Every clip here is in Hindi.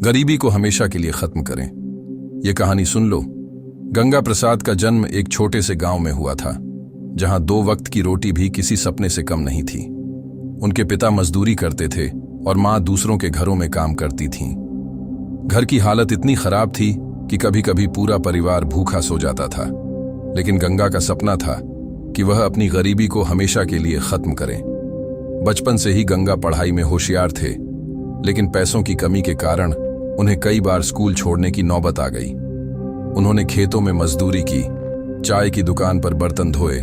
गरीबी को हमेशा के लिए खत्म करें। ये कहानी सुन लो। गंगा प्रसाद का जन्म एक छोटे से गांव में हुआ था, जहां 2 वक्त की रोटी भी किसी सपने से कम नहीं थी। उनके पिता मजदूरी करते थे और मां दूसरों के घरों में काम करती थीं। घर की हालत इतनी खराब थी कि कभी कभी पूरा परिवार भूखा सो जाता था। लेकिन गंगा का सपना था कि वह अपनी गरीबी को हमेशा के लिए खत्म करें। बचपन से ही गंगा पढ़ाई में होशियार थे, लेकिन पैसों की कमी के कारण उन्हें कई बार स्कूल छोड़ने की नौबत आ गई। उन्होंने खेतों में मजदूरी की, चाय की दुकान पर बर्तन धोए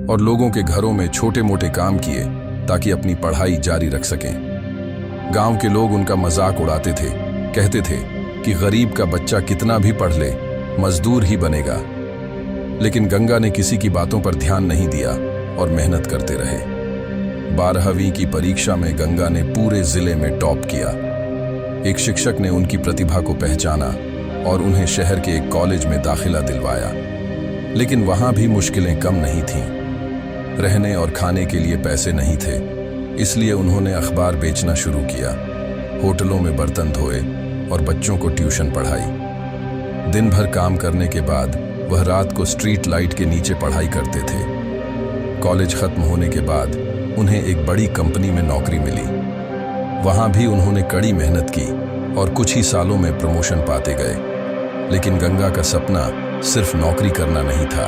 और लोगों के घरों में छोटे मोटे काम किए ताकि अपनी पढ़ाई जारी रख सकें। गांव के लोग उनका मजाक उड़ाते थे, कहते थे कि गरीब का बच्चा कितना भी पढ़ ले, मजदूर ही बनेगा। लेकिन गंगा ने किसी की बातों पर ध्यान नहीं दिया और मेहनत करते रहे। 12वीं की परीक्षा में गंगा ने पूरे जिले में टॉप किया। एक शिक्षक ने उनकी प्रतिभा को पहचाना और उन्हें शहर के एक कॉलेज में दाखिला दिलवाया। लेकिन वहां भी मुश्किलें कम नहीं थीं। रहने और खाने के लिए पैसे नहीं थे, इसलिए उन्होंने अखबार बेचना शुरू किया, होटलों में बर्तन धोए और बच्चों को ट्यूशन पढ़ाई। दिन भर काम करने के बाद वह रात को स्ट्रीट लाइट के नीचे पढ़ाई करते थे। कॉलेज खत्म होने के बाद उन्हें एक बड़ी कंपनी में नौकरी मिली। वहां भी उन्होंने कड़ी मेहनत की और कुछ ही सालों में प्रमोशन पाते गए। लेकिन गंगा का सपना सिर्फ नौकरी करना नहीं था,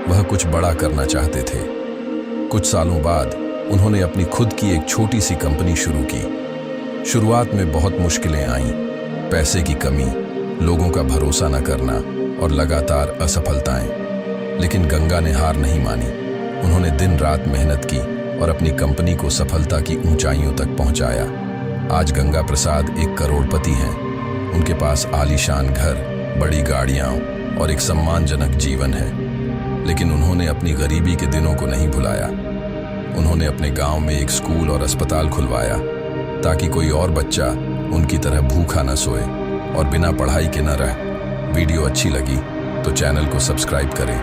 वह कुछ बड़ा करना चाहते थे। कुछ सालों बाद उन्होंने अपनी खुद की एक छोटी सी कंपनी शुरू की। शुरुआत में बहुत मुश्किलें आईं, पैसे की कमी, लोगों का भरोसा न करना और लगातार असफलताएं। लेकिन गंगा ने हार नहीं मानी। उन्होंने दिन रात मेहनत की और अपनी कंपनी को सफलता की ऊंचाइयों तक पहुंचाया। आज गंगा प्रसाद एक करोड़पति हैं। उनके पास आलीशान घर, बड़ी गाड़ियां और एक सम्मानजनक जीवन है। लेकिन उन्होंने अपनी गरीबी के दिनों को नहीं भुलाया। उन्होंने अपने गांव में एक स्कूल और अस्पताल खुलवाया ताकि कोई और बच्चा उनकी तरह भूखा न सोए और बिना पढ़ाई के न रहे। वीडियो अच्छी लगी तो चैनल को सब्सक्राइब करें